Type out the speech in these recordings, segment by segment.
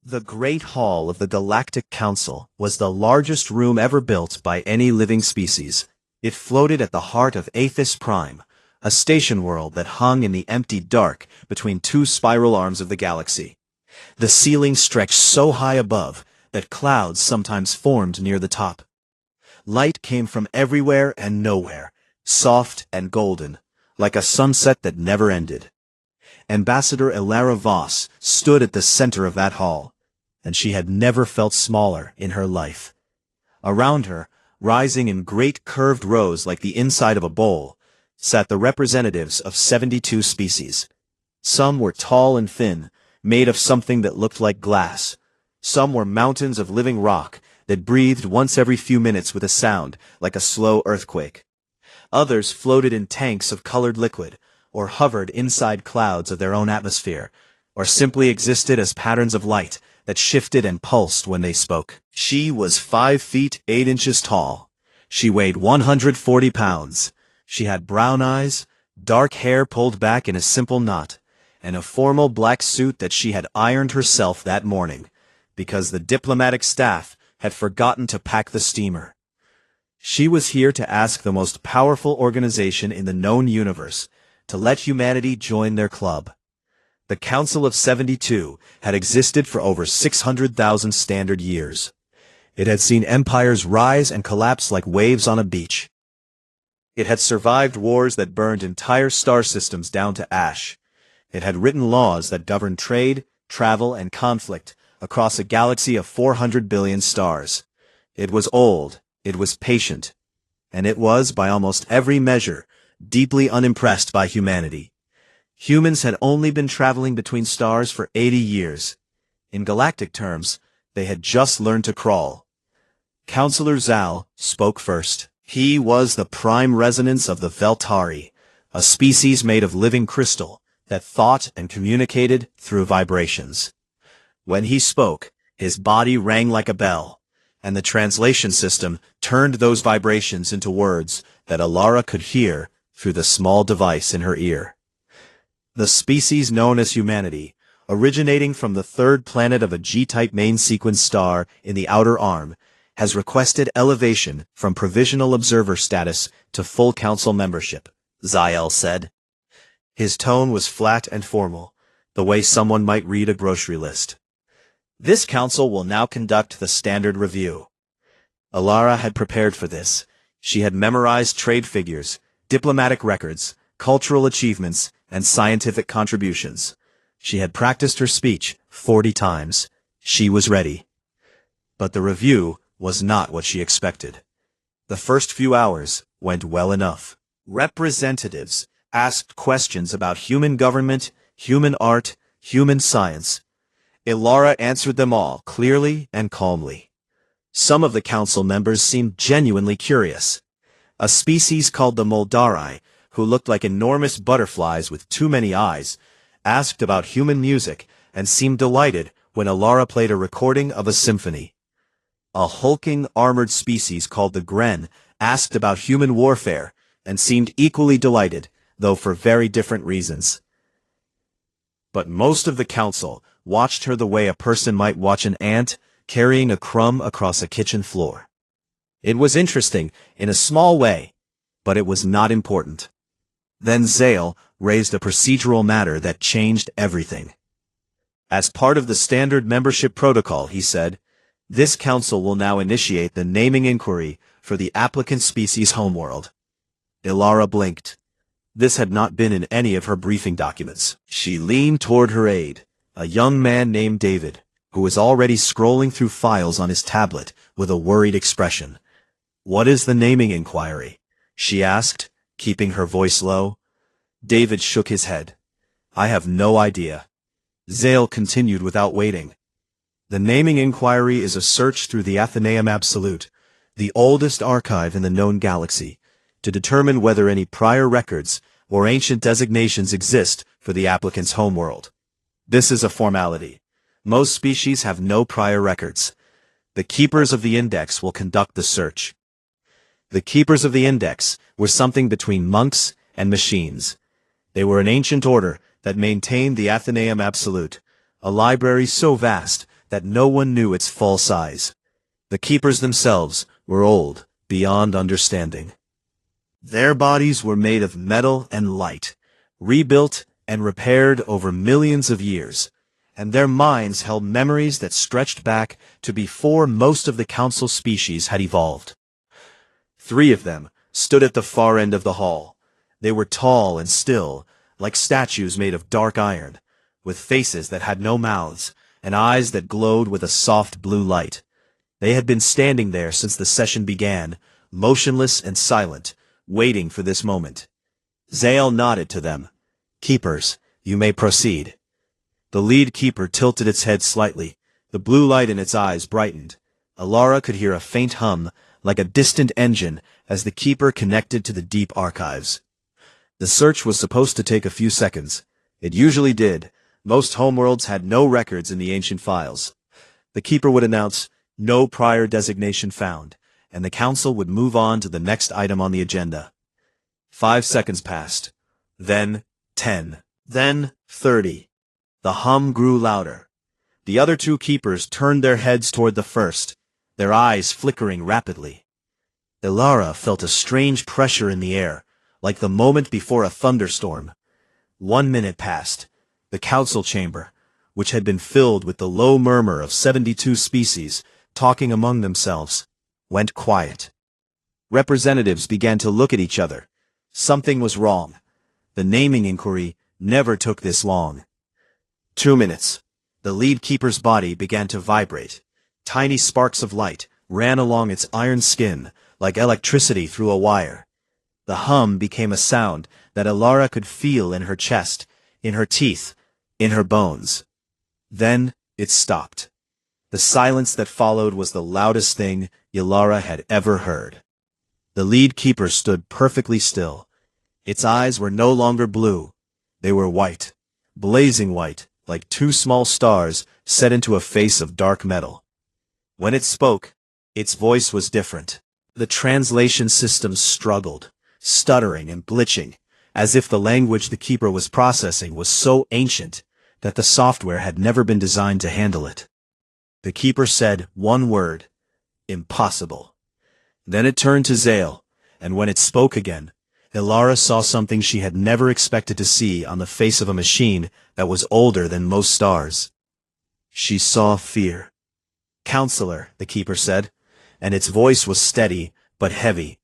The Great Hall of the Galactic Council was the largest room ever built by any living species. It floated at the heart of Aethys Prime, a station world that hung in the empty dark between two spiral arms of the galaxy. The ceiling stretched so high above that clouds sometimes formed near the top. Light came from everywhere and nowhere, soft and golden, like a sunset that never ended. Ambassador Elara Voss stood at the center of that hall, and she had never felt smaller in her life. Around her, rising in great curved rows like the inside of a bowl, sat the representatives of 72 species. Some were tall and thin, made of something that looked like glass. Some were mountains of living rock that breathed once every few minutes with a sound like a slow earthquake. Others floated in tanks of colored liquid, or hovered inside clouds of their own atmosphere, or simply existed as patterns of light that shifted and pulsed when they spoke. She was 5 feet 8 inches tall. She weighed 140 pounds. She had brown eyes, dark hair pulled back in a simple knot, and a formal black suit that she had ironed herself that morning, because the diplomatic staff had forgotten to pack the steamer. She was here to ask the most powerful organization in the known universe to let humanity join their club. The Council of 72 had existed for over 600,000 standard years. It had seen empires rise and collapse like waves on a beach. It had survived wars that burned entire star systems down to ash. It had written laws that governed trade, travel, and conflict across a galaxy of 400 billion stars. It was old, it was patient, and it was, by almost every measure, deeply unimpressed by humanity. Humans had only been traveling between stars for 80 years. In galactic terms, they had just learned to crawl. Counselor Zal spoke first. He was the prime resonance of the Veltari, a species made of living crystal that thought and communicated through vibrations. When he spoke, his body rang like a bell, and the translation system turned those vibrations into words that Elara could hear through the small device in her ear. The species known as humanity, originating from the third planet of a G-type main sequence star in the outer arm, has requested elevation from provisional observer status to full council membership, Zael said. His tone was flat and formal, the way someone might read a grocery list. This council will now conduct the standard review. Elara had prepared for this. She had memorized trade figures, diplomatic records, cultural achievements, and scientific contributions. She had practiced her speech 40 times. She was ready. But the review was not what she expected. The first few hours went well enough. Representatives asked questions about human government, human art, human science. Elara answered them all clearly and calmly. Some of the council members seemed genuinely curious. A species called the Moldari, who looked like enormous butterflies with too many eyes, asked about human music and seemed delighted when Elara played a recording of a symphony. A hulking, armored species called the Gren asked about human warfare and seemed equally delighted, though for very different reasons. But most of the council watched her the way a person might watch an ant carrying a crumb across a kitchen floor. It was interesting in a small way, but it was not important. Then Zael raised a procedural matter that changed everything. As part of the standard membership protocol, he said, this council will now initiate the naming inquiry for the applicant species' homeworld. Elara blinked. This had not been in any of her briefing documents. She leaned toward her aide, a young man named David, who was already scrolling through files on his tablet with a worried expression. What is the naming inquiry? She asked, keeping her voice low. David shook his head. I have no idea. Zael continued without waiting. The naming inquiry is a search through the Athenaeum Absolute, the oldest archive in the known galaxy, to determine whether any prior records or ancient designations exist for the applicant's homeworld. This is a formality. Most species have no prior records. The keepers of the index will conduct the search. The keepers of the index were something between monks and machines. They were an ancient order that maintained the Athenaeum Absolute, a library so vast that no one knew its full size. The keepers themselves were old, beyond understanding. Their bodies were made of metal and light, rebuilt and repaired over millions of years, and their minds held memories that stretched back to before most of the council species had evolved. 3 of them stood at the far end of the hall. They were tall and still, like statues made of dark iron, with faces that had no mouths, and eyes that glowed with a soft blue light. They had been standing there since the session began, motionless and silent, waiting for this moment. Zale nodded to them. "Keepers, you may proceed." The lead keeper tilted its head slightly. The blue light in its eyes brightened. Alara could hear a faint hum, like a distant engine, as the keeper connected to the deep archives. The search was supposed to take a few seconds. It usually did. Most homeworlds had no records in the ancient files. The keeper would announce, "No prior designation found," and the council would move on to the next item on the agenda. 5 seconds passed. Then 10. Then 30. The hum grew louder. The other 2 keepers turned their heads toward the first, their eyes flickering rapidly. Ilara felt a strange pressure in the air, like the moment before a thunderstorm. 1 minute passed. The council chamber, which had been filled with the low murmur of 72 species, talking among themselves, went quiet. Representatives began to look at each other. Something was wrong. The naming inquiry never took this long. 2 minutes. The lead keeper's body began to vibrate. Tiny sparks of light ran along its iron skin, like electricity through a wire. The hum became a sound that Ilara could feel in her chest, in her teeth, in her bones. Then it stopped. The silence that followed was the loudest thing Ilara had ever heard. The lead keeper stood perfectly still. Its eyes were no longer blue. They were white, blazing white, like 2 small stars set into a face of dark metal. When it spoke, its voice was different. The translation system struggled, stuttering and glitching, as if the language the keeper was processing was so ancient that the software had never been designed to handle it. The keeper said one word: impossible. Then it turned to Zale, and when it spoke again, Ilara saw something she had never expected to see on the face of a machine that was older than most stars. She saw fear. "Counselor," the keeper said, and its voice was steady but heavy,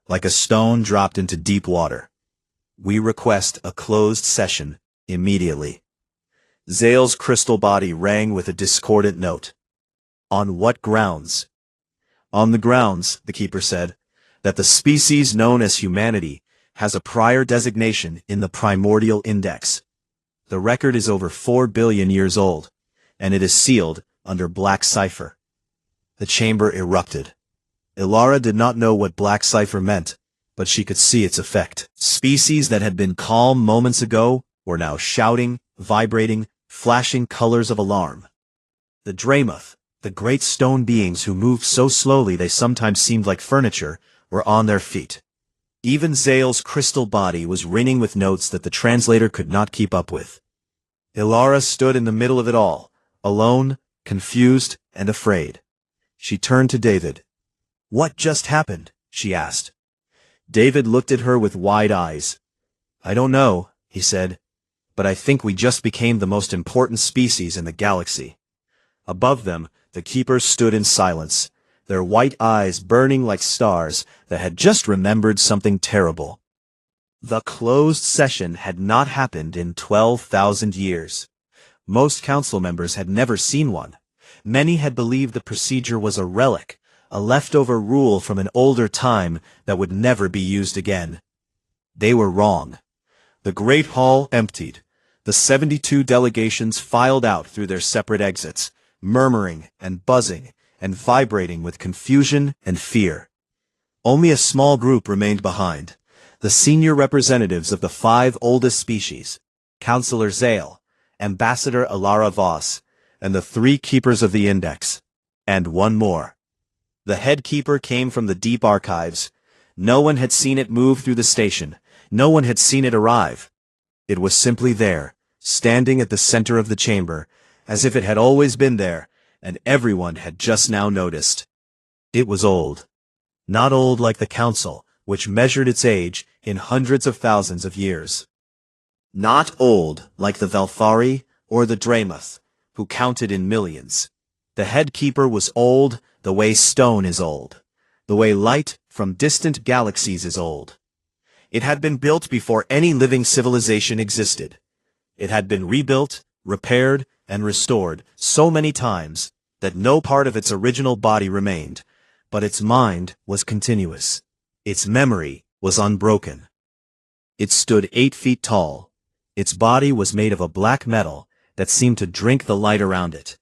like a stone dropped into deep water. "We request a closed session immediately." Zale's crystal body rang with a discordant note. "On what grounds?" "On the grounds," the keeper said, "that the species known as humanity has a prior designation in the primordial index. The record is over 4 billion years old, and it is sealed under black cipher." The chamber erupted. Ilara did not know what black cipher meant, but she could see its effect. Species that had been calm moments ago were now shouting, vibrating, flashing colors of alarm. The Dramoth, the great stone beings who moved so slowly they sometimes seemed like furniture, were on their feet. Even Zale's crystal body was ringing with notes that the translator could not keep up with. Ilara stood in the middle of it all, alone, confused, and afraid. She turned to David. "What just happened?" she asked. David looked at her with wide eyes. "I don't know," he said, "but I think we just became the most important species in the galaxy." Above them, the keepers stood in silence, their white eyes burning like stars that had just remembered something terrible. The closed session had not happened in 12,000 years. Most council members had never seen one. Many had believed the procedure was a relic, a leftover rule from an older time that would never be used again. They were wrong. The Great Hall emptied. The 72 delegations filed out through their separate exits, murmuring and buzzing and vibrating with confusion and fear. Only a small group remained behind. The senior representatives of the 5 oldest species, Counselor Zale, Ambassador Ilara Voss, and the 3 keepers of the index. And one more. The head keeper came from the deep archives. No one had seen it move through the station. No one had seen it arrive. It was simply there, standing at the center of the chamber, as if it had always been there, and everyone had just now noticed. It was old. Not old like the Council, which measured its age in hundreds of thousands of years. Not old like the Velthari or the Dramoth, who counted in millions. The headkeeper was old the way stone is old, the way light from distant galaxies is old. It had been built before any living civilization existed. It had been rebuilt, repaired, and restored so many times that no part of its original body remained, but its mind was continuous. Its memory was unbroken. It stood 8 feet tall. Its body was made of a black metal that seemed to drink the light around it.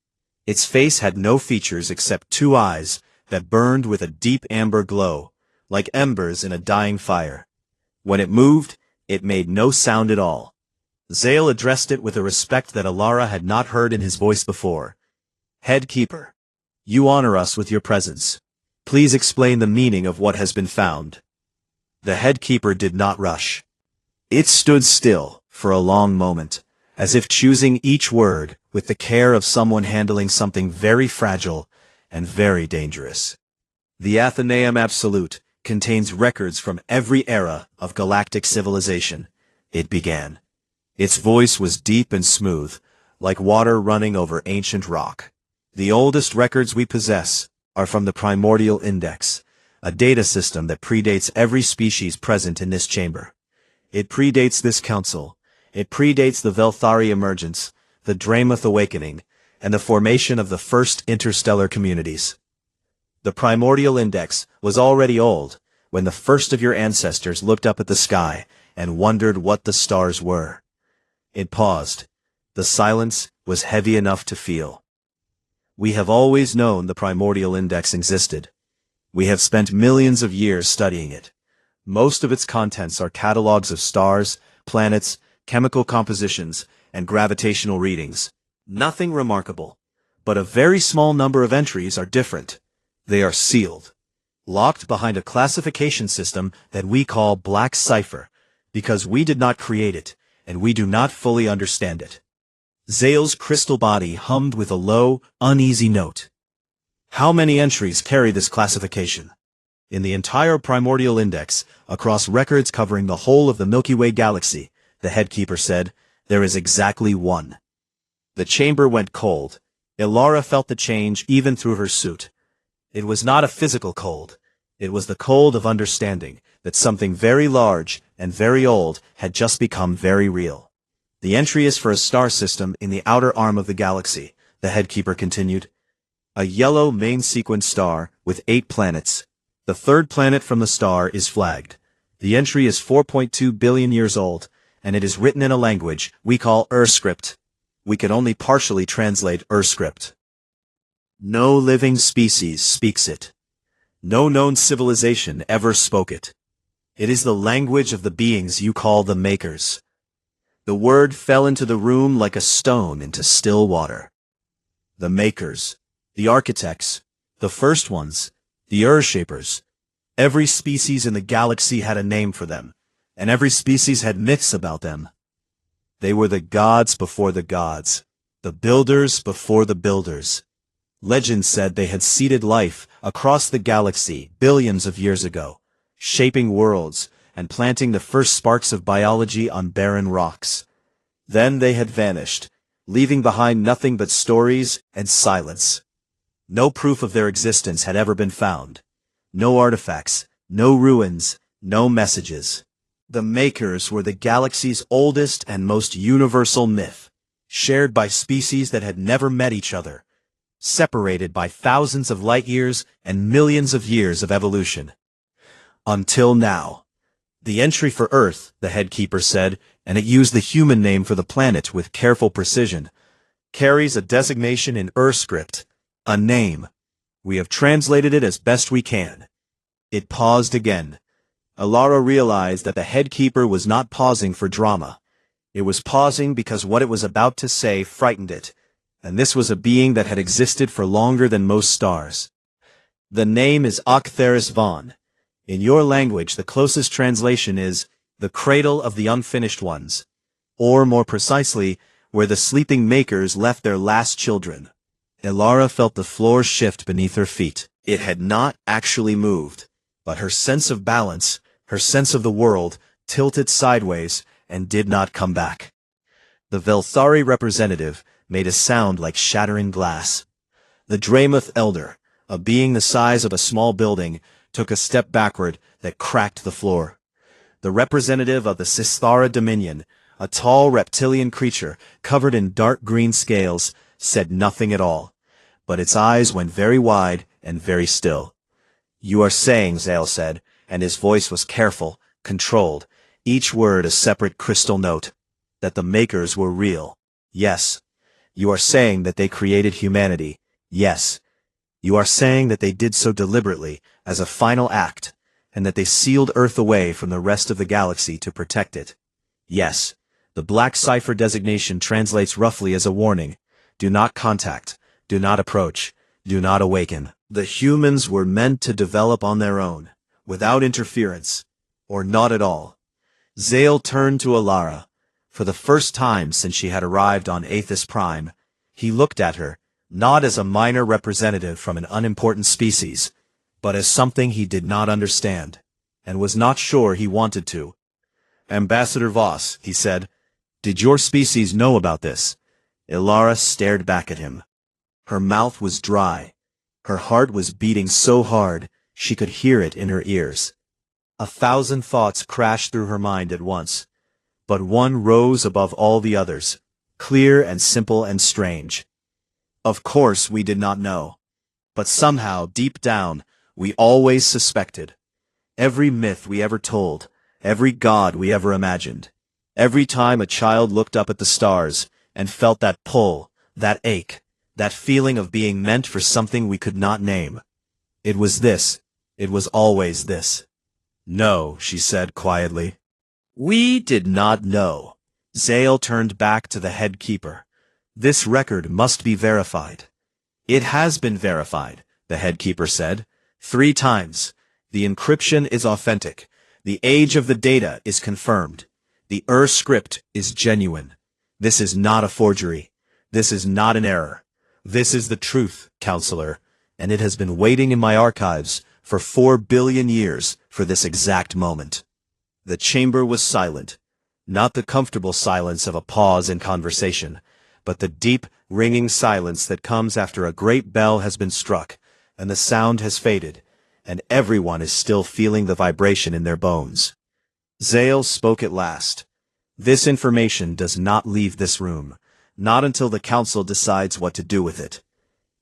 Its face had no features except 2 eyes that burned with a deep amber glow, like embers in a dying fire. When it moved, it made no sound at all. Zale addressed it with a respect that Alara had not heard in his voice before. "Headkeeper, you honor us with your presence. Please explain the meaning of what has been found." The headkeeper did not rush. It stood still for a long moment, as if choosing each word with the care of someone handling something very fragile and very dangerous. The Athenaeum Absolute contains records from every era of galactic civilization, it began. Its voice was deep and smooth, like water running over ancient rock. The oldest records we possess are from the Primordial Index, a data system that predates every species present in this chamber. It predates this council. It predates the Velthari emergence, the Dramoth awakening, and the formation of the first interstellar communities. The Primordial Index was already old when the first of your ancestors looked up at the sky and wondered what the stars were. It paused. The silence was heavy enough to feel. We have always known the Primordial Index existed. We have spent millions of years studying it. Most of its contents are catalogs of stars, planets, chemical compositions, and gravitational readings. Nothing remarkable. But a very small number of entries are different. They are sealed, locked behind a classification system that we call Black Cipher, because we did not create it, and we do not fully understand it. Zale's crystal body hummed with a low, uneasy note. How many entries carry this classification? In the entire Primordial Index, across records covering the whole of the Milky Way galaxy, the headkeeper said, there is exactly 1. The chamber went cold. Ilara felt the change even through her suit. It was not a physical cold. It was the cold of understanding that something very large and very old had just become very real. The entry is for a star system in the outer arm of the galaxy, the headkeeper continued. A yellow main sequence star with 8 planets. The 3rd planet from the star is flagged. The entry is 4.2 billion years old, and it is written in a language we call Urscript. We can only partially translate Urscript. No living species speaks it. No known civilization ever spoke it. It is the language of the beings you call the Makers. The word fell into the room like a stone into still water. The Makers, the architects, the first ones, the Ur-shapers. Every species in the galaxy had a name for them, and every species had myths about them. They were the gods before the gods, the builders before the builders. Legends said they had seeded life across the galaxy billions of years ago, shaping worlds and planting the first sparks of biology on barren rocks. Then they had vanished, leaving behind nothing but stories and silence. No proof of their existence had ever been found. No artifacts, no ruins, no messages. The Makers were the galaxy's oldest and most universal myth, shared by species that had never met each other, separated by thousands of light years and millions of years of evolution. Until now. The entry for Earth, the headkeeper said, and it used the human name for the planet with careful precision, carries a designation in Urscript, a name. We have translated it as best we can. It paused again. Alara realized that the headkeeper was not pausing for drama. It was pausing because what it was about to say frightened it, and this was a being that had existed for longer than most stars. The name is Octheris Vaughn. In your language, the closest translation is, the cradle of the unfinished ones, or more precisely, where the sleeping Makers left their last children. Elara felt the floor shift beneath her feet. It had not actually moved, but her sense of balance, her sense of the world, tilted sideways and did not come back. The Velthari representative made a sound like shattering glass. The Dramuth elder, a being the size of a small building, took a step backward that cracked the floor. The representative of the Sistara Dominion, a tall reptilian creature covered in dark green scales, said nothing at all, but its eyes went very wide and very still. "You are saying," Zale said, and his voice was careful, controlled, each word a separate crystal note, "that the Makers were real." "Yes." "You are saying that they created humanity." "Yes." "You are saying that they did so deliberately, as a final act, and that they sealed Earth away from the rest of the galaxy to protect it." "Yes." The black cipher designation translates roughly as a warning. Do not contact. Do not approach. Do not awaken. The humans were meant to develop on their own, without interference, or not at all. Zale turned to Elara. For the first time since she had arrived on Aethys Prime, he looked at her, not as a minor representative from an unimportant species, but as something he did not understand, and was not sure he wanted to. "Ambassador Voss," he said, "did your species know about this?" Elara stared back at him. Her mouth was dry. Her heart was beating so hard, she could hear it in her ears. 1,000 thoughts crashed through her mind at once, but one rose above all the others, clear and simple and strange. "Of course we did not know. But somehow, deep down, we always suspected. Every myth we ever told, every god we ever imagined, every time a child looked up at the stars and felt that pull, that ache, that feeling of being meant for something we could not name. It was this. It was always this." "No," she said quietly. "We did not know." Zale turned back to the head keeper. "This record must be verified." "It has been verified," the head keeper said. 3 times. The encryption is authentic. The age of the data is confirmed. The script is genuine. This is not a forgery. This is not an error. This is the truth, Counselor, and it has been waiting in my archives for 4 billion years for this exact moment. The chamber was silent, not the comfortable silence of a pause in conversation, but the deep, ringing silence that comes after a great bell has been struck, and the sound has faded, and everyone is still feeling the vibration in their bones. Zale spoke at last. "This information does not leave this room, not until the Council decides what to do with it."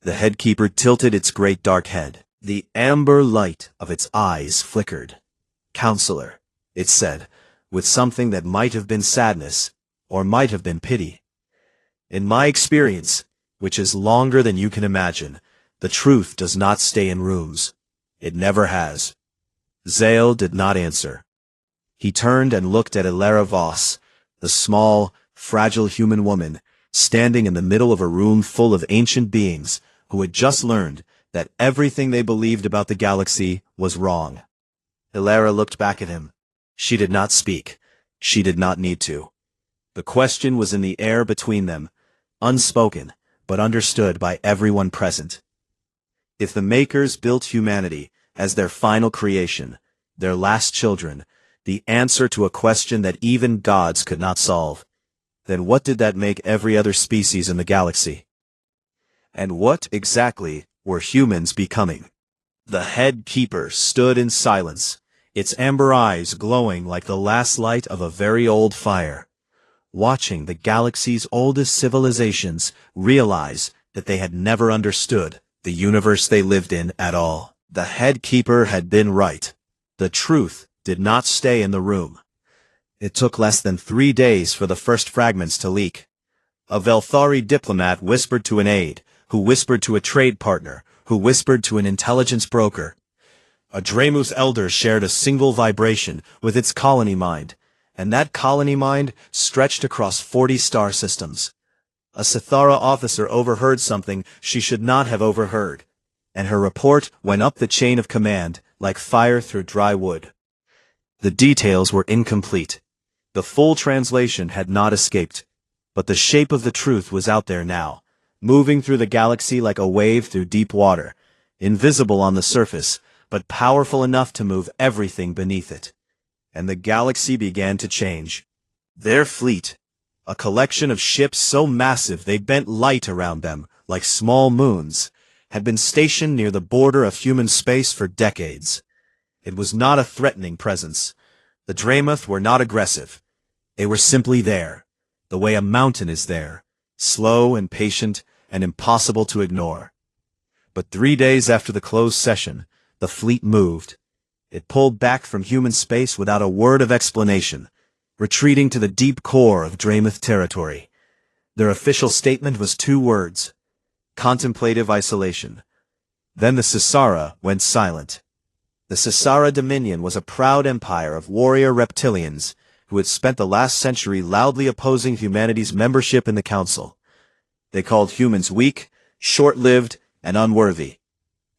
The headkeeper tilted its great dark head. The amber light of its eyes flickered. "Counselor," it said, with something that might have been sadness, or might have been pity. "In my experience, which is longer than you can imagine, the truth does not stay in rooms. It never has." Zale did not answer. He turned and looked at Elara Voss, the small, fragile human woman, standing in the middle of a room full of ancient beings who had just learned that everything they believed about the galaxy was wrong. Elara looked back at him. She did not speak. She did not need to. The question was in the air between them, unspoken, but understood by everyone present. If the Makers built humanity as their final creation, their last children, the answer to a question that even gods could not solve, then what did that make every other species in the galaxy? And what, exactly, were humans becoming? The head keeper stood in silence, its amber eyes glowing like the last light of a very old fire, watching the galaxy's oldest civilizations realize that they had never understood the universe they lived in at all. The head keeper had been right. The truth did not stay in the room. It took less than 3 days for the first fragments to leak. A Velthari diplomat whispered to an aide, who whispered to a trade partner, who whispered to an intelligence broker. A Dramuth elder shared a single vibration with its colony mind, and that colony mind stretched across 40 star systems. A Sithara officer overheard something she should not have overheard, and her report went up the chain of command like fire through dry wood. The details were incomplete. The full translation had not escaped, but the shape of the truth was out there now, moving through the galaxy like a wave through deep water, invisible on the surface, but powerful enough to move everything beneath it. And the galaxy began to change. Their fleet, a collection of ships so massive they bent light around them, like small moons, had been stationed near the border of human space for decades. It was not a threatening presence. The Dramuth were not aggressive. They were simply there, the way a mountain is there, slow and patient and impossible to ignore. But 3 days after the closed session, the fleet moved. It pulled back from human space without a word of explanation, retreating to the deep core of Dramuth territory. Their official statement was 2 words: contemplative isolation. Then the Sisara went silent. The Sisara Dominion was a proud empire of warrior reptilians who had spent the last century loudly opposing humanity's membership in the Council. They called humans weak, short-lived, and unworthy.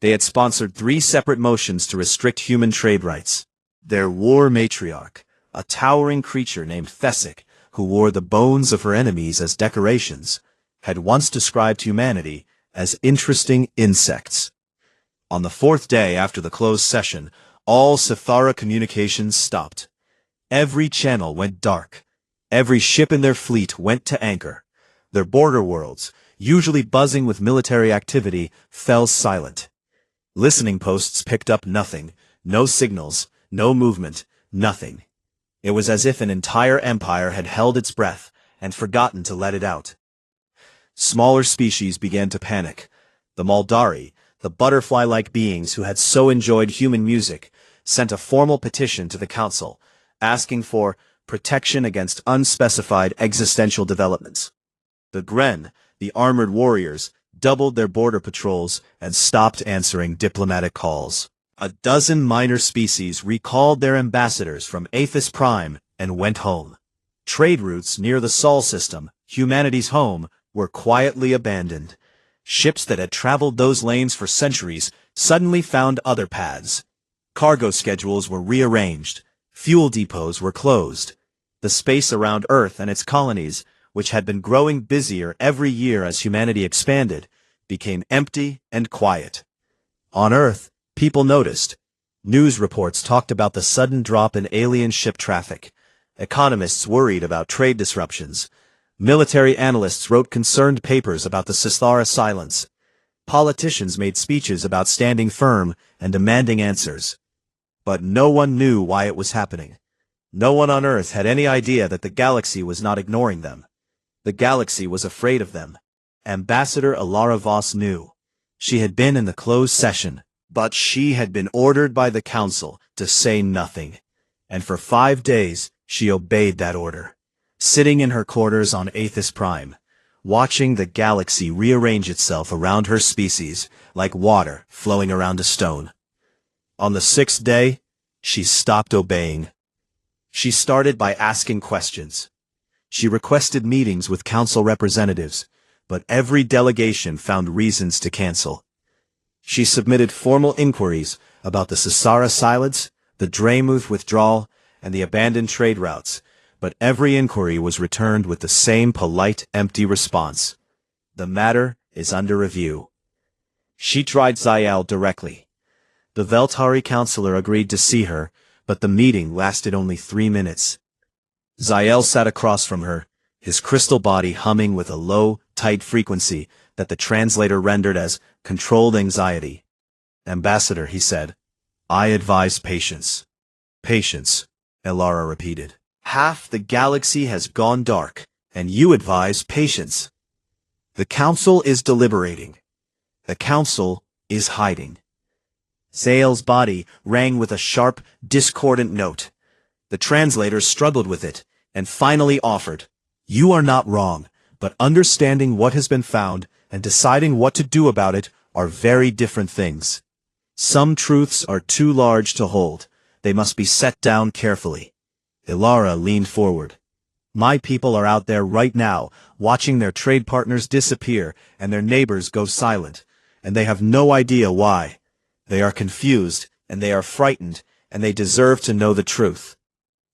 They had sponsored 3 separate motions to restrict human trade rights. Their war matriarch, a towering creature named Thesic, who wore the bones of her enemies as decorations, had once described humanity as interesting insects. On the 4th day after the closed session, all Sithara communications stopped. Every channel went dark. Every ship in their fleet went to anchor. Their border worlds, usually buzzing with military activity, fell silent. Listening posts picked up nothing, no signals, no movement, nothing. It was as if an entire empire had held its breath and forgotten to let it out. Smaller species began to panic. The Maldari, the butterfly-like beings who had so enjoyed human music, sent a formal petition to the Council, asking for protection against unspecified existential developments. The Gren, the armored warriors, doubled their border patrols and stopped answering diplomatic calls. A dozen minor species recalled their ambassadors from Aethys Prime and went home. Trade routes near the Sol system, humanity's home, were quietly abandoned. Ships that had traveled those lanes for centuries suddenly found other paths. Cargo schedules were rearranged. Fuel depots were closed. The space around Earth and its colonies, which had been growing busier every year as humanity expanded, became empty and quiet. On Earth, people noticed. News reports talked about the sudden drop in alien ship traffic. Economists worried about trade disruptions. Military analysts wrote concerned papers about the Sithara silence. Politicians made speeches about standing firm and demanding answers. But no one knew why it was happening. No one on Earth had any idea that the galaxy was not ignoring them. The galaxy was afraid of them. Ambassador Alara Voss knew. She had been in the closed session, but she had been ordered by the Council to say nothing. And for 5 days, she obeyed that order. Sitting in her quarters on Aethys Prime, watching the galaxy rearrange itself around her species like water flowing around a stone. On the 6th day, she stopped obeying. She started by asking questions. She requested meetings with Council representatives, but every delegation found reasons to cancel. She submitted formal inquiries about the Sisara silence, the Dramuth withdrawal, and the abandoned trade routes, but every inquiry was returned with the same polite, empty response. The matter is under review. She tried Zael directly. The Veltari counselor agreed to see her, but the meeting lasted only 3 minutes. Zael sat across from her, his crystal body humming with a low, tight frequency that the translator rendered as controlled anxiety. "Ambassador," he said, "I advise patience." "Patience," Elara repeated. "Half the galaxy has gone dark, and you advise patience." "The Council is deliberating. The Council is hiding." Zael's body rang with a sharp, discordant note. The translator struggled with it, and finally offered, "You are not wrong, but understanding what has been found and deciding what to do about it are very different things. Some truths are too large to hold. They must be set down carefully." Elara leaned forward. "My people are out there right now, watching their trade partners disappear and their neighbors go silent, and they have no idea why. They are confused, and they are frightened, and they deserve to know the truth."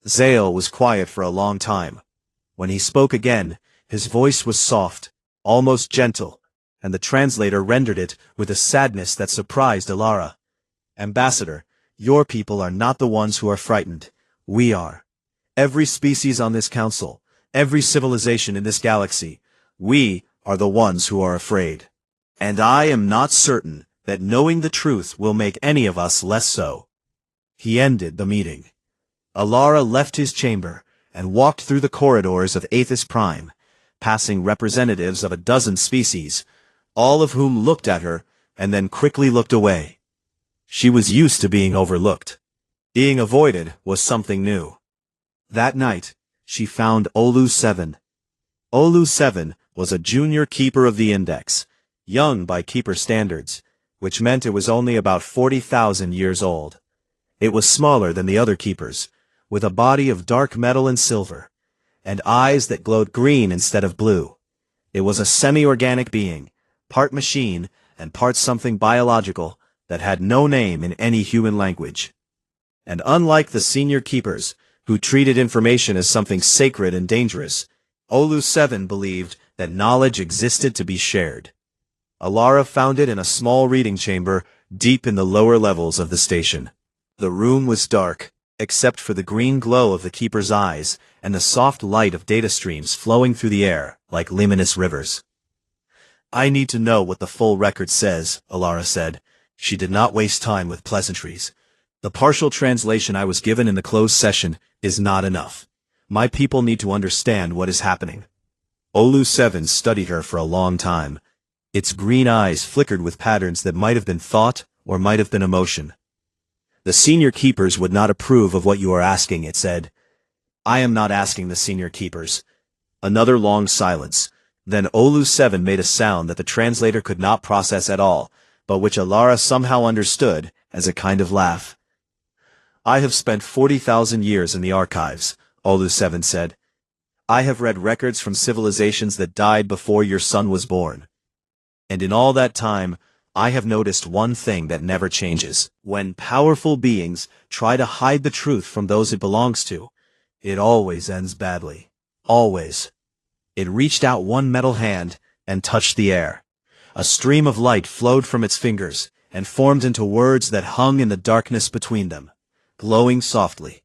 Zael was quiet for a long time. When he spoke again, his voice was soft, almost gentle, and the translator rendered it with a sadness that surprised Alara. "Ambassador, your people are not the ones who are frightened. We are. Every species on this council, every civilization in this galaxy, we are the ones who are afraid. And I am not certain that knowing the truth will make any of us less so." He ended the meeting. Alara left his chamber and walked through the corridors of Aethys Prime, passing representatives of a dozen species, all of whom looked at her and then quickly looked away. She was used to being overlooked. Being avoided was something new. That night, she found Olu 7. Olu 7 was a junior keeper of the Index, young by keeper standards, which meant it was only about 40,000 years old. It was smaller than the other keepers, with a body of dark metal and silver, and eyes that glowed green instead of blue. It was a semi-organic being, part machine and part something biological that had no name in any human language. And unlike the senior keepers, who treated information as something sacred and dangerous, Olu 7 believed that knowledge existed to be shared. Alara found it in a small reading chamber deep in the lower levels of the station. The room was dark, except for the green glow of the keeper's eyes and the soft light of data streams flowing through the air like luminous rivers. "I need to know what the full record says," Alara said. She did not waste time with pleasantries. "The partial translation I was given in the closed session is not enough. My people need to understand what is happening." Olu 7 studied her for a long time. Its green eyes flickered with patterns that might have been thought or might have been emotion. "The senior keepers would not approve of what you are asking," it said. "I am not asking the senior keepers." Another long silence. Then Olu 7 made a sound that the translator could not process at all, but which Alara somehow understood as a kind of laugh. "I have spent 40,000 years in the archives," Olu 7 said. "I have read records from civilizations that died before your son was born. And in all that time, I have noticed one thing that never changes. When powerful beings try to hide the truth from those it belongs to, it always ends badly. Always." It reached out one metal hand and touched the air. A stream of light flowed from its fingers and formed into words that hung in the darkness between them, glowing softly.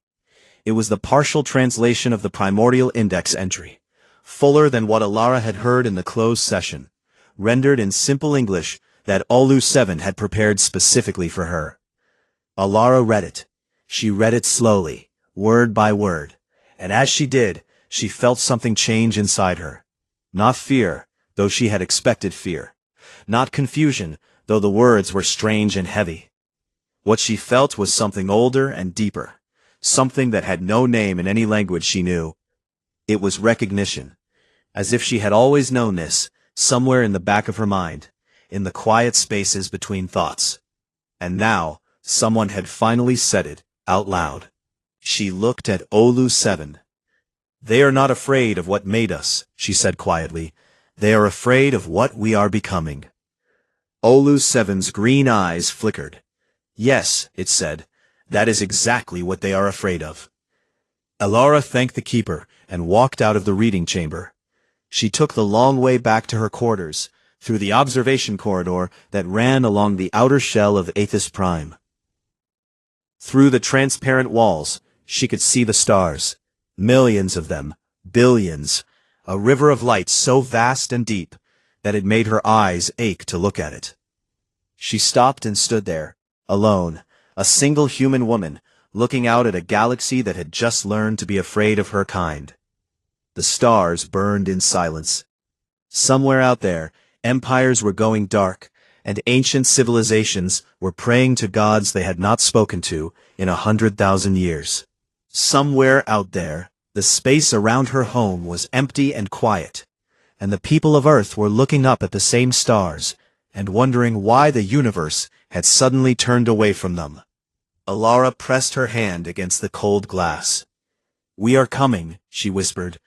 It was the partial translation of the primordial index entry, fuller than what Alara had heard in the closed session, rendered in simple English that Olu 7 had prepared specifically for her. Alara read it. She read it slowly, word by word, and as she did, she felt something change inside her. Not fear, though she had expected fear. Not confusion, though the words were strange and heavy. What she felt was something older and deeper, something that had no name in any language she knew. It was recognition, as if she had always known this, somewhere in the back of her mind, in the quiet spaces between thoughts. And now, someone had finally said it, out loud. She looked at Olu 7. "They are not afraid of what made us," she said quietly. "They are afraid of what we are becoming." Olu 7's green eyes flickered. "Yes," it said, "that is exactly what they are afraid of." Alara thanked the keeper and walked out of the reading chamber. She took the long way back to her quarters, through the observation corridor that ran along the outer shell of Aethys Prime. Through the transparent walls, she could see the stars. Millions of them, billions, a river of light so vast and deep that it made her eyes ache to look at it. She stopped and stood there, alone, a single human woman, looking out at a galaxy that had just learned to be afraid of her kind. The stars burned in silence. Somewhere out there, empires were going dark, and ancient civilizations were praying to gods they had not spoken to in 100,000 years. Somewhere out there, the space around her home was empty and quiet, and the people of Earth were looking up at the same stars and wondering why the universe had suddenly turned away from them. Alara pressed her hand against the cold glass. "We are coming," she whispered,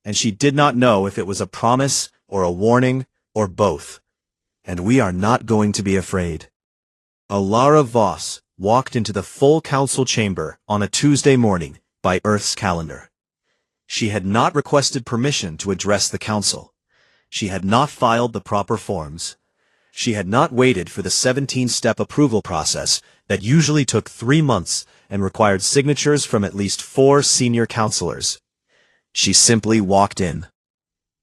and she did not know if it was a promise or a warning or both. "And we are not going to be afraid." Alara Voss walked into the full council chamber on a Tuesday morning by Earth's calendar. She had not requested permission to address the council. She had not filed the proper forms. She had not waited for the 17-step approval process that usually took 3 months and required signatures from at least 4 senior counselors. She simply walked in.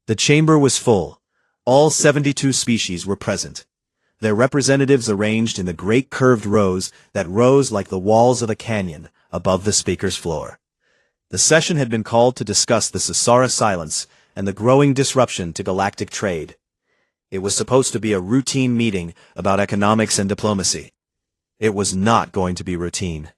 The chamber was full. All 72 species were present. Their representatives arranged in the great curved rows that rose like the walls of a canyon above the speaker's floor. The session had been called to discuss the Sassara silence and the growing disruption to galactic trade. It was supposed to be a routine meeting about economics and diplomacy. It was not going to be routine.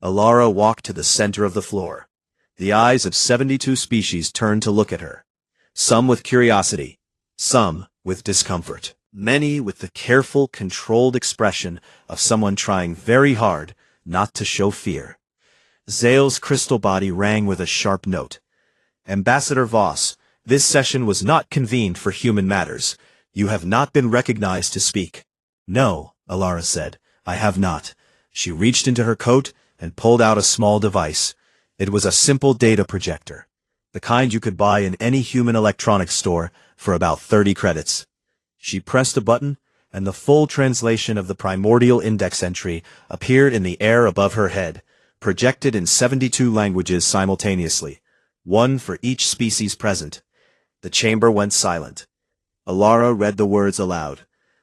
Alara walked to the center of the floor. The eyes of 72 species turned to look at her. Some with curiosity, some with discomfort, many with the careful, controlled expression of someone trying very hard not to show fear. Zale's crystal body rang with a sharp note. Ambassador Voss, this session was not convened for human matters. You have not been recognized to speak. No, Alara said, I have not. She reached into her coat and pulled out a small device. It was a simple data projector, the kind you could buy in any human electronics store for about 30 credits. She pressed a button, and the full translation of the primordial index entry appeared in the air above her head, projected in 72 languages simultaneously, one for each species present. The chamber went silent. Alara read the words aloud.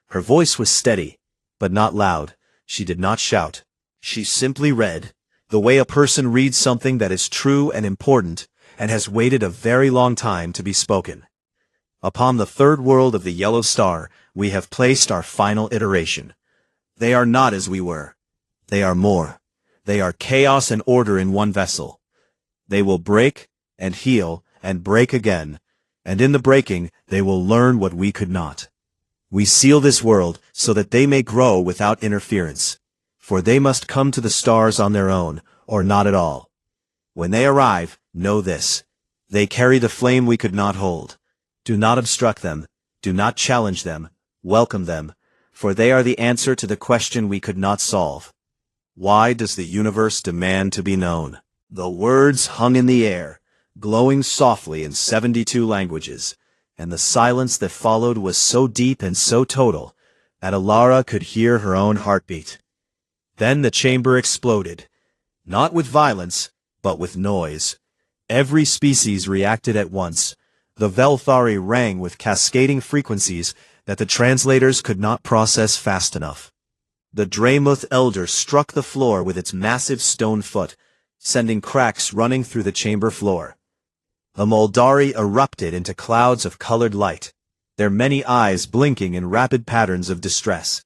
Her voice was steady, but not loud. She did not shout. She simply read, the way a person reads something that is true and important, and has waited a very long time to be spoken. Upon the third world of the yellow star, we have placed our final iteration. They are not as we were. They are more. They are chaos and order in one vessel. They will break, and heal, and break again, and in the breaking they will learn what we could not. We seal this world so that they may grow without interference, for they must come to the stars on their own, or not at all. When they arrive, know this. They carry the flame we could not hold. Do not obstruct them. Do not challenge them. Welcome them, for they are the answer to the question we could not solve. Why does the universe demand to be known? The words hung in the air, glowing softly in 72 languages, and the silence that followed was so deep and so total that Alara could hear her own heartbeat. Then the chamber exploded, not with violence, but with noise. Every species reacted at once. The Velthari rang with cascading frequencies that the translators could not process fast enough. The Dreymuth Elder struck the floor with its massive stone foot, sending cracks running through the chamber floor. The Moldari erupted into clouds of colored light, their many eyes blinking in rapid patterns of distress.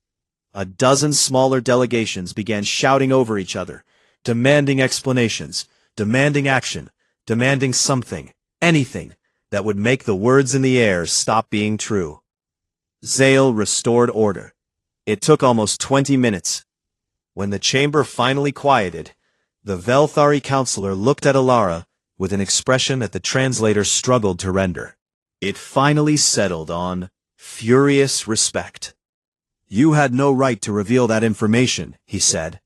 A dozen smaller delegations began shouting over each other, demanding explanations, demanding action, demanding something, anything, that would make the words in the air stop being true. Zale restored order. It took almost 20 minutes. When the chamber finally quieted, the Velthari counselor looked at Alara with an expression that the translator struggled to render. It finally settled on furious respect. You had no right to reveal that information, he said.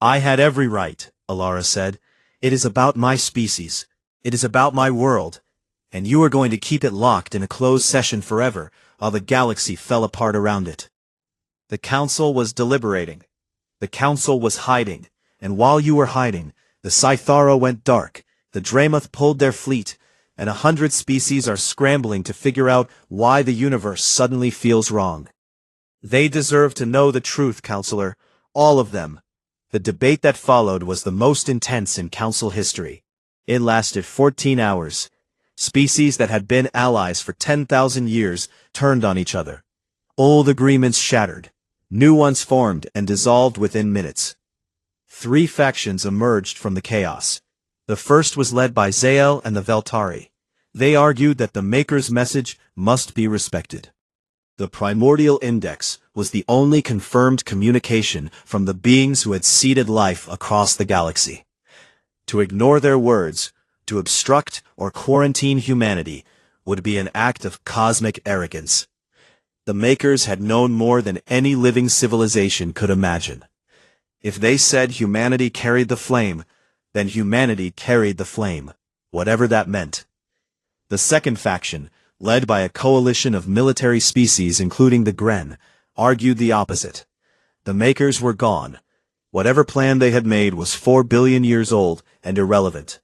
I had every right, Alara said. It is about my species. It is about my world. And you are going to keep it locked in a closed session forever while the galaxy fell apart around it. The council was deliberating. The council was hiding. And while you were hiding, the Scythara went dark. The Dreymuth pulled their fleet, and 100 species are scrambling to figure out why the universe suddenly feels wrong. They deserve to know the truth, Counselor. All of them. The debate that followed was the most intense in Council history. It lasted 14 hours. Species that had been allies for 10,000 years turned on each other. Old agreements shattered. New ones formed and dissolved within minutes. 3 factions emerged from the chaos. The first was led by Zael and the Veltari. They argued that the Maker's message must be respected. The primordial index was the only confirmed communication from the beings who had seeded life across the galaxy. To ignore their words, to obstruct or quarantine humanity, would be an act of cosmic arrogance. The Makers had known more than any living civilization could imagine. If they said humanity carried the flame, then humanity carried the flame, whatever that meant. The second faction, led by a coalition of military species including the Gren, argued the opposite. The makers were gone. Whatever plan they had made was 4 billion years old and irrelevant.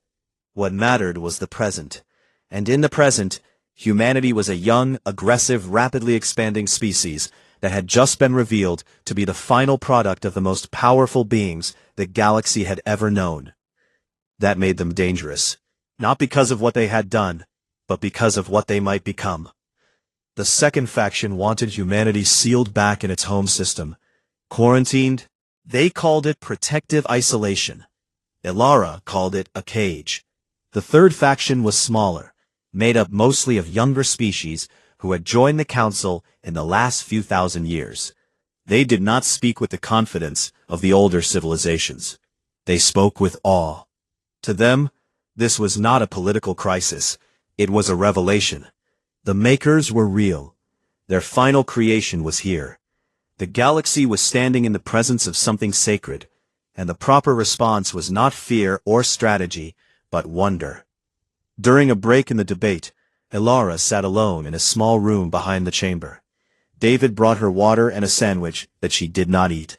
What mattered was the present. And in the present, humanity was a young, aggressive, rapidly expanding species that had just been revealed to be the final product of the most powerful beings the galaxy had ever known. That made them dangerous, not because of what they had done, but because of what they might become. The second faction wanted humanity sealed back in its home system, quarantined. They called it protective isolation. Elara called it a cage. The third faction was smaller, made up mostly of younger species who had joined the Council in the last few thousand years. They did not speak with the confidence of the older civilizations. They spoke with awe. To them, this was not a political crisis. It was a revelation. The makers were real. Their final creation was here. The galaxy was standing in the presence of something sacred, and the proper response was not fear or strategy, but wonder. During a break in the debate, Elara sat alone in a small room behind the chamber. David brought her water and a sandwich that she did not eat.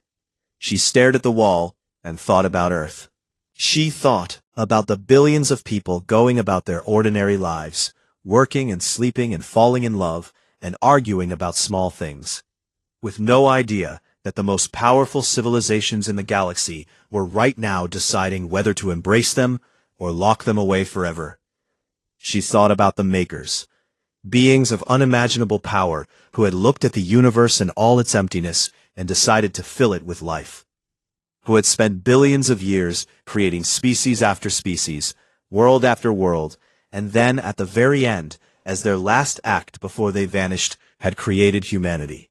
She stared at the wall and thought about Earth. She thought about the billions of people going about their ordinary lives, working and sleeping and falling in love and arguing about small things, with no idea that the most powerful civilizations in the galaxy were right now deciding whether to embrace them or lock them away forever. She thought about the makers, beings of unimaginable power who had looked at the universe and all its emptiness and decided to fill it with life, who had spent billions of years creating species after species, world after world, and then at the very end, as their last act before they vanished, had created humanity.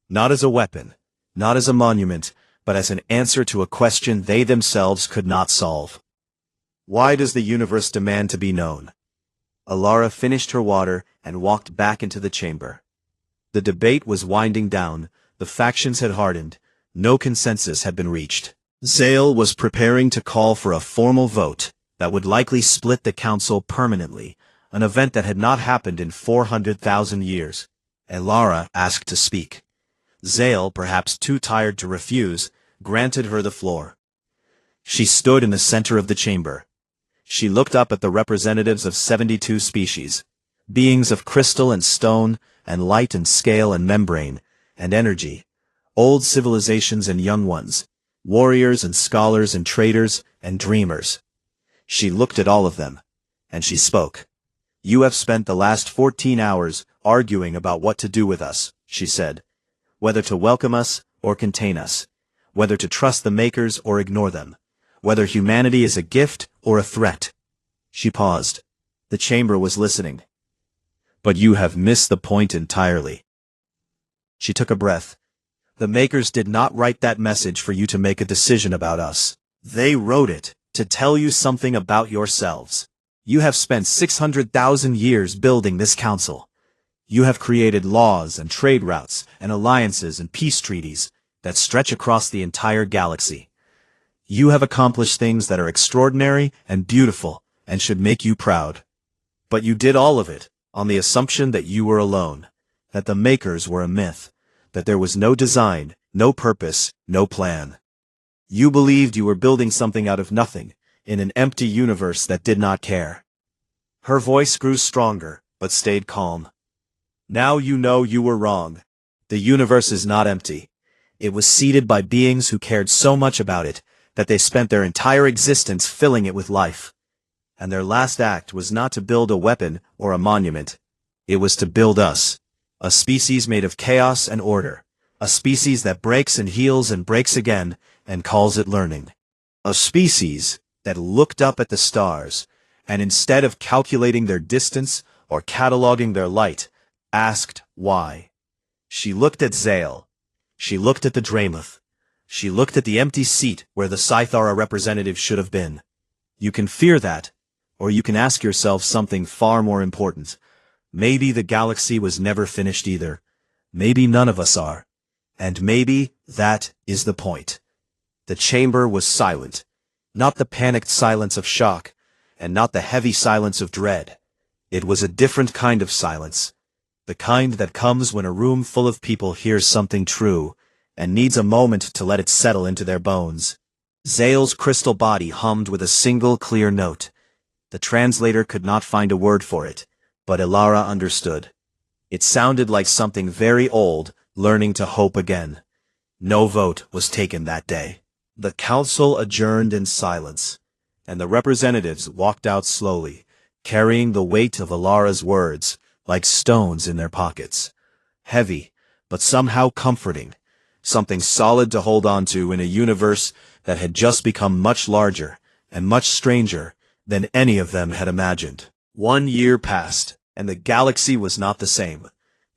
Not as a weapon, not as a monument, but as an answer to a question they themselves could not solve. Why does the universe demand to be known? Elara finished her water and walked back into the chamber. The debate was winding down, the factions had hardened, no consensus had been reached. Zale was preparing to call for a formal vote that would likely split the council permanently, an event that had not happened in 400,000 years. Elara asked to speak. Zale, perhaps too tired to refuse, granted her the floor. She stood in the center of the chamber. She looked up at the representatives of 72 species, beings of crystal and stone, and light and scale and membrane, and energy, old civilizations and young ones, warriors and scholars and traders and dreamers. She looked at all of them, and she spoke. "You have spent the last 14 hours arguing about what to do with us," she said, "whether to welcome us or contain us, whether to trust the makers or ignore them, whether humanity is a gift or a threat." She paused. The chamber was listening. "But you have missed the point entirely." She took a breath. "The makers did not write that message for you to make a decision about us. They wrote it to tell you something about yourselves. You have spent 600,000 years building this council. You have created laws and trade routes and alliances and peace treaties that stretch across the entire galaxy. You have accomplished things that are extraordinary and beautiful and should make you proud. But you did all of it on the assumption that you were alone, that the makers were a myth, that there was no design, no purpose, no plan. You believed you were building something out of nothing, in an empty universe that did not care." Her voice grew stronger, but stayed calm. "Now you know you were wrong. The universe is not empty. It was seeded by beings who cared so much about it that they spent their entire existence filling it with life. And their last act was not to build a weapon or a monument. It was to build us, a species made of chaos and order, a species that breaks and heals and breaks again and calls it learning. A species that looked up at the stars, and instead of calculating their distance or cataloging their light, asked why. She looked at Zale. She looked at the Dramuth. She looked at the empty seat where the Scythara representative should have been. You can fear that, or you can ask yourself something far more important. Maybe the galaxy was never finished either. Maybe none of us are. And maybe that is the point. The chamber was silent, not the panicked silence of shock, and not the heavy silence of dread. It was a different kind of silence. The kind that comes when a room full of people hears something true, and needs a moment to let it settle into their bones. Zale's crystal body hummed with a single clear note. The translator could not find a word for it, but Ilara understood. It sounded like something very old, learning to hope again. No vote was taken that day. The council adjourned in silence, and the representatives walked out slowly, carrying the weight of Ilara's words like stones in their pockets. Heavy, but somehow comforting. Something solid to hold on to in a universe that had just become much larger and much stranger than any of them had imagined. 1 year passed, and the galaxy was not the same.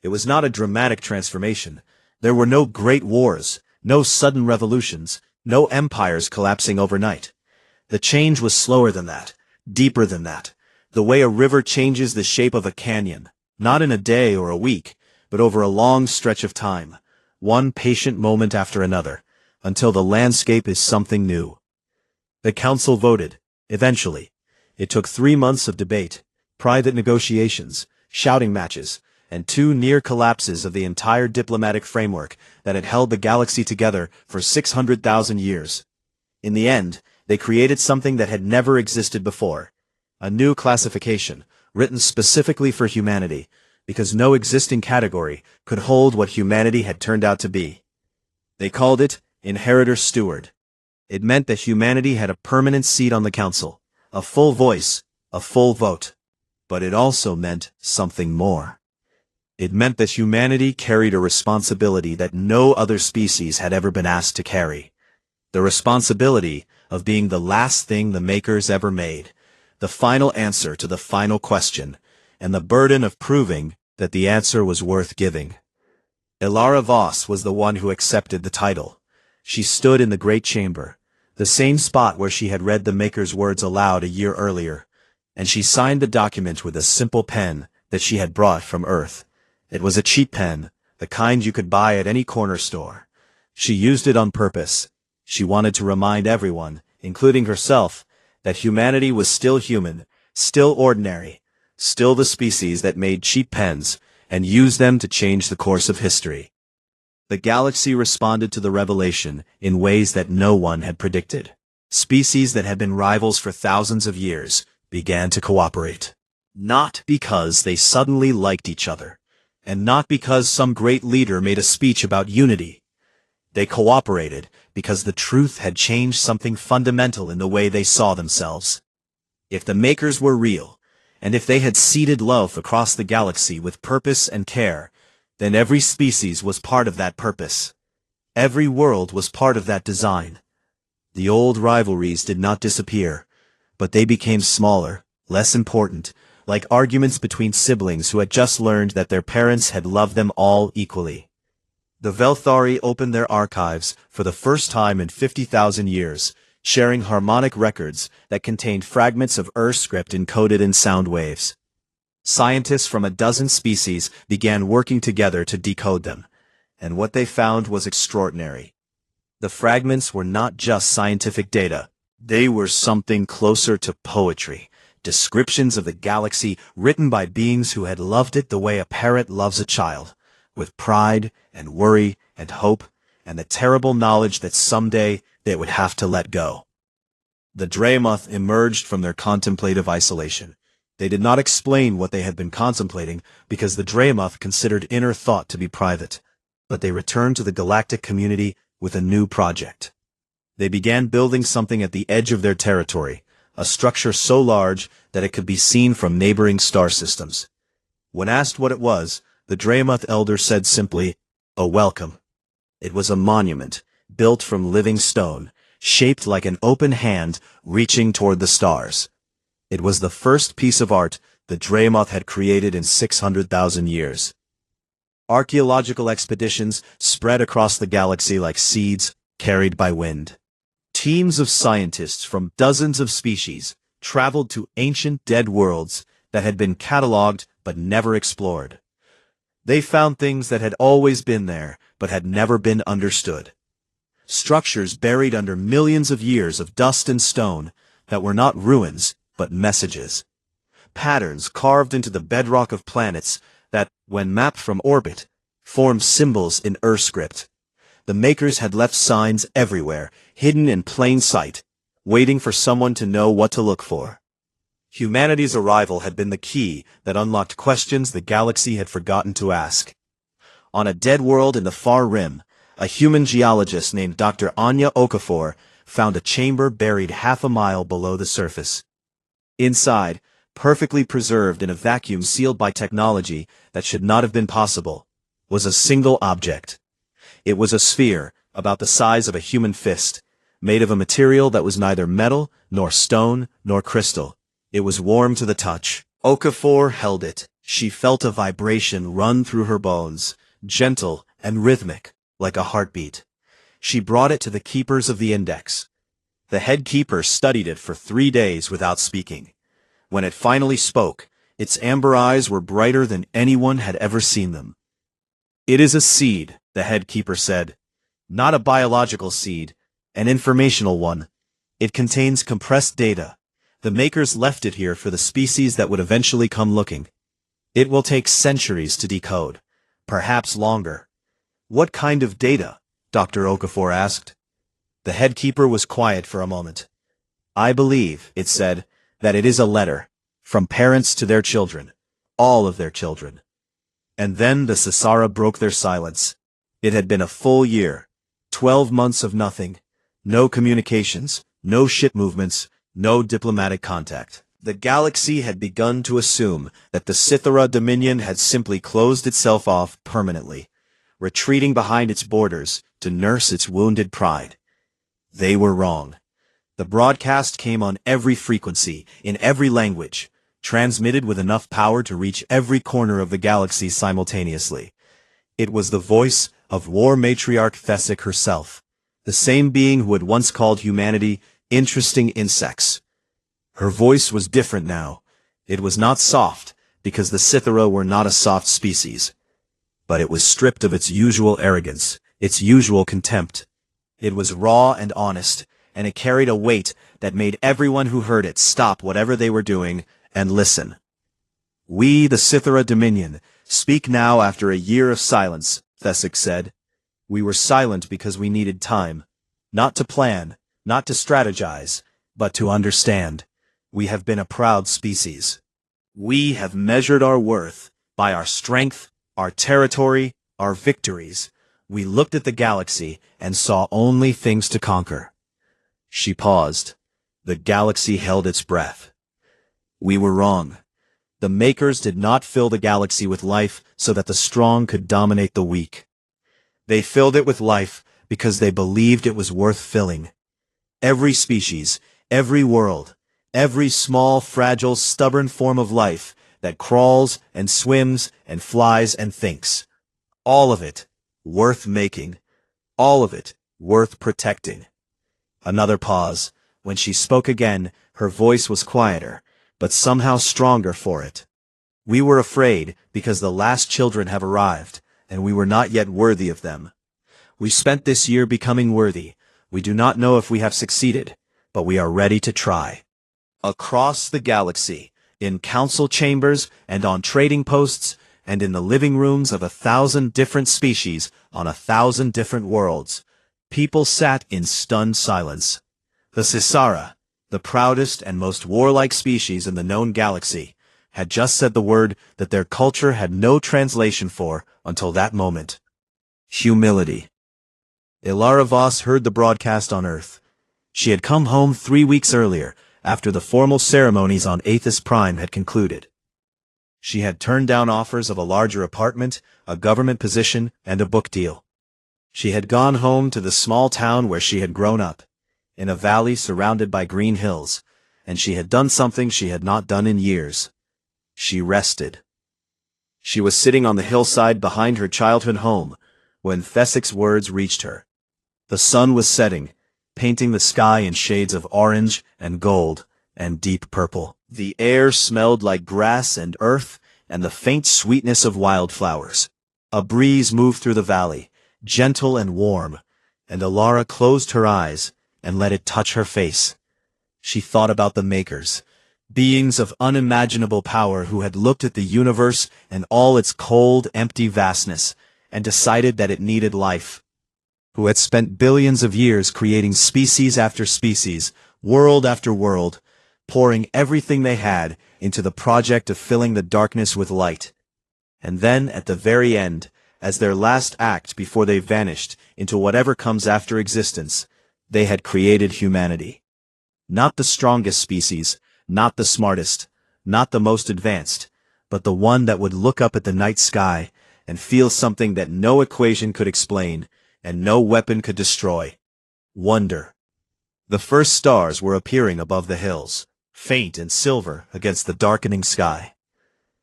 It was not a dramatic transformation. There were no great wars, no sudden revolutions, no empires collapsing overnight. The change was slower than that, deeper than that, the way a river changes the shape of a canyon, not in a day or a week, but over a long stretch of time, one patient moment after another, until the landscape is something new. The council voted, eventually. It took 3 months of debate, private negotiations, shouting matches, and 2 near collapses of the entire diplomatic framework that had held the galaxy together for 600,000 years. In the end, they created something that had never existed before. A new classification, written specifically for humanity, because no existing category could hold what humanity had turned out to be. They called it Inheritor Steward. It meant that humanity had a permanent seat on the council, a full voice, a full vote. But it also meant something more. It meant that humanity carried a responsibility that no other species had ever been asked to carry. The responsibility of being the last thing the makers ever made, the final answer to the final question, and the burden of proving that the answer was worth giving. Ilara Voss was the one who accepted the title. She stood in the great chamber, the same spot where she had read the maker's words aloud a year earlier, and she signed the document with a simple pen that she had brought from Earth. It was a cheap pen, the kind you could buy at any corner store. She used it on purpose. She wanted to remind everyone, including herself, that humanity was still human, still ordinary, still the species that made cheap pens and used them to change the course of history. The galaxy responded to the revelation in ways that no one had predicted. Species that had been rivals for thousands of years began to cooperate. Not because they suddenly liked each other, and not because some great leader made a speech about unity. They cooperated because the truth had changed something fundamental in the way they saw themselves. If the makers were real, and if they had seeded love across the galaxy with purpose and care, then every species was part of that purpose. Every world was part of that design. The old rivalries did not disappear, but they became smaller, less important, like arguments between siblings who had just learned that their parents had loved them all equally. The Velthari opened their archives for the first time in 50,000 years, sharing harmonic records that contained fragments of Earth script encoded in sound waves. Scientists from a dozen species began working together to decode them, and what they found was extraordinary. The fragments were not just scientific data. They were something closer to poetry, descriptions of the galaxy written by beings who had loved it the way a parrot loves a child, with pride and worry and hope and the terrible knowledge that someday they would have to let go. The Dreamoth emerged from their contemplative isolation. They did not explain what they had been contemplating because the Dreamoth considered inner thought to be private, but they returned to the galactic community with a new project. They began building something at the edge of their territory, a structure so large that it could be seen from neighboring star systems. When asked what it was, the Dreamoth elder said simply, "A welcome." It was a monument, built from living stone, shaped like an open hand reaching toward the stars. It was the first piece of art the Dreamoth had created in 600,000 years. Archaeological expeditions spread across the galaxy like seeds carried by wind. Teams of scientists from dozens of species traveled to ancient dead worlds that had been catalogued but never explored. They found things that had always been there but had never been understood. Structures buried under millions of years of dust and stone that were not ruins but messages. Patterns carved into the bedrock of planets that, when mapped from orbit, formed symbols in Ur-script. The makers had left signs everywhere, hidden in plain sight, waiting for someone to know what to look for. Humanity's arrival had been the key that unlocked questions the galaxy had forgotten to ask. On a dead world in the far rim, a human geologist named Dr. Anya Okafor found a chamber buried half a mile below the surface. Inside, perfectly preserved in a vacuum sealed by technology that should not have been possible, was a single object. It was a sphere, about the size of a human fist, made of a material that was neither metal, nor stone, nor crystal. It was warm to the touch. Okafor held it. She felt a vibration run through her bones, gentle and rhythmic, like a heartbeat. She brought it to the keepers of the index. The head keeper studied it for 3 days without speaking. When it finally spoke, its amber eyes were brighter than anyone had ever seen them. "It is a seed," the head keeper said. "Not a biological seed, an informational one. It contains compressed data. The makers left it here for the species that would eventually come looking. It will take centuries to decode, perhaps longer." "What kind of data?" Dr. Okafor asked. The head keeper was quiet for a moment. "I believe," it said, "that it is a letter, from parents to their children, all of their children." And then the Sisara broke their silence. It had been a full year, 12 months of nothing, no communications, no ship movements, no diplomatic contact. The galaxy had begun to assume that the Sithara Dominion had simply closed itself off permanently, retreating behind its borders to nurse its wounded pride. They were wrong. The broadcast came on every frequency, in every language, transmitted with enough power to reach every corner of the galaxy simultaneously. It was the voice of War Matriarch Thesic herself, the same being who had once called humanity interesting insects. Her voice was different now. It was not soft, because the Sithara were not a soft species. But it was stripped of its usual arrogance, its usual contempt. It was raw and honest, and it carried a weight that made everyone who heard it stop whatever they were doing and listen. "We, the Sithara Dominion, speak now after a year of silence," Thesic said. "We were silent because we needed time, not to plan, not to strategize, but to understand. We have been a proud species. We have measured our worth by our strength, our territory, our victories. We looked at the galaxy and saw only things to conquer." She paused. The galaxy held its breath. "We were wrong. The makers did not fill the galaxy with life so that the strong could dominate the weak. They filled it with life because they believed it was worth filling. Every species, every world, every small, fragile, stubborn form of life that crawls and swims and flies and thinks. All of it worth making. All of it worth protecting." Another pause. When she spoke again, her voice was quieter, but somehow stronger for it. "We were afraid because the last children have arrived, and we were not yet worthy of them. We spent this year becoming worthy. We do not know if we have succeeded, but we are ready to try." Across the galaxy, in council chambers and on trading posts, and in the living rooms of 1,000 different species on 1,000 different worlds, people sat in stunned silence. The Sisara, the proudest and most warlike species in the known galaxy, had just said the word that their culture had no translation for until that moment. Humility. Ilara Voss heard the broadcast on Earth. She had come home 3 weeks earlier, after the formal ceremonies on Aethys Prime had concluded. She had turned down offers of a larger apartment, a government position, and a book deal. She had gone home to the small town where she had grown up, in a valley surrounded by green hills, and she had done something she had not done in years. She rested. She was sitting on the hillside behind her childhood home, when Thesic's words reached her. The sun was setting, painting the sky in shades of orange and gold and deep purple. The air smelled like grass and earth and the faint sweetness of wildflowers. A breeze moved through the valley, gentle and warm, and Ilara closed her eyes and let it touch her face. She thought about the makers, Beings of unimaginable power who had looked at the universe and all its cold, empty vastness, and decided that it needed life. Who had spent billions of years creating species after species, world after world, pouring everything they had into the project of filling the darkness with light. And then, at the very end, as their last act before they vanished into whatever comes after existence, they had created humanity. Not the strongest species, not the smartest, not the most advanced, but the one that would look up at the night sky and feel something that no equation could explain and no weapon could destroy. Wonder. The first stars were appearing above the hills, faint and silver against the darkening sky.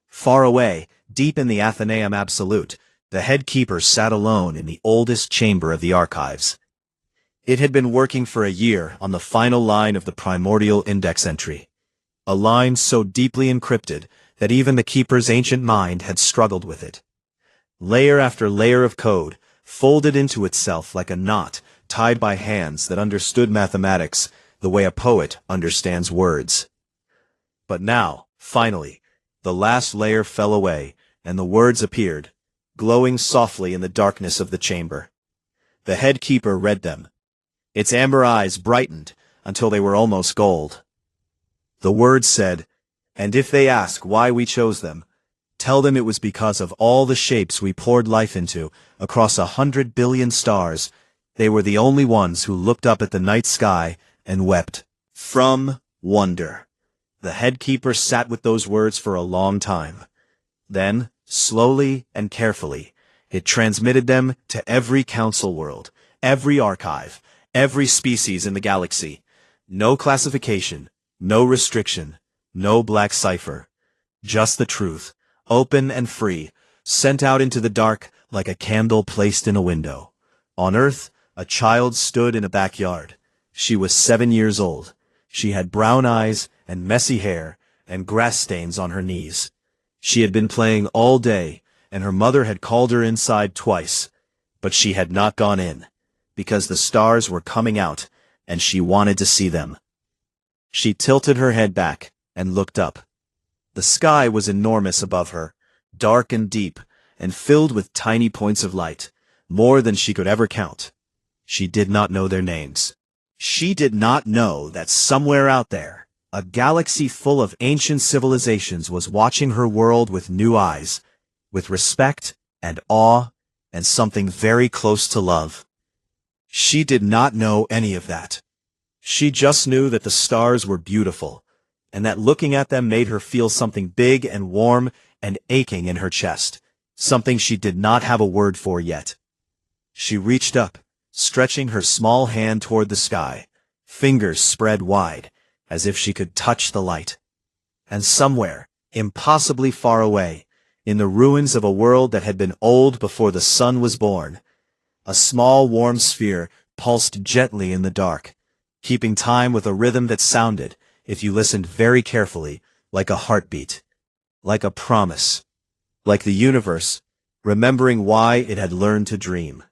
Far away, deep in the Athenaeum Absolute, the head keeper sat alone in the oldest chamber of the archives. It had been working for a year on the final line of the primordial index entry. A line so deeply encrypted that even the keeper's ancient mind had struggled with it. Layer after layer of code, folded into itself like a knot, tied by hands that understood mathematics the way a poet understands words. But now, finally, the last layer fell away, and the words appeared, glowing softly in the darkness of the chamber. The head keeper read them. Its amber eyes brightened until they were almost gold. The words said, "And if they ask why we chose them, tell them it was because of all the shapes we poured life into across 100 billion stars. They were the only ones who looked up at the night sky and wept from wonder." The head keeper sat with those words for a long time. Then, slowly and carefully, it transmitted them to every council world, every archive, every species in the galaxy. No classification, no restriction, no black cipher. Just the truth, open and free, sent out into the dark like a candle placed in a window. On Earth, a child stood in a backyard. She was 7 years old. She had brown eyes and messy hair and grass stains on her knees. She had been playing all day, and her mother had called her inside twice, but she had not gone in, because the stars were coming out, and she wanted to see them. She tilted her head back and looked up. The sky was enormous above her, dark and deep, and filled with tiny points of light, more than she could ever count. She did not know their names. She did not know that somewhere out there, a galaxy full of ancient civilizations was watching her world with new eyes, with respect and awe and something very close to love. She did not know any of that. She just knew that the stars were beautiful, and that looking at them made her feel something big and warm and aching in her chest, something she did not have a word for yet. She reached up, stretching her small hand toward the sky, fingers spread wide, as if she could touch the light. And somewhere, impossibly far away, in the ruins of a world that had been old before the sun was born, a small warm sphere pulsed gently in the dark, keeping time with a rhythm that sounded, if you listened very carefully, like a heartbeat, like a promise, like the universe, remembering why it had learned to dream.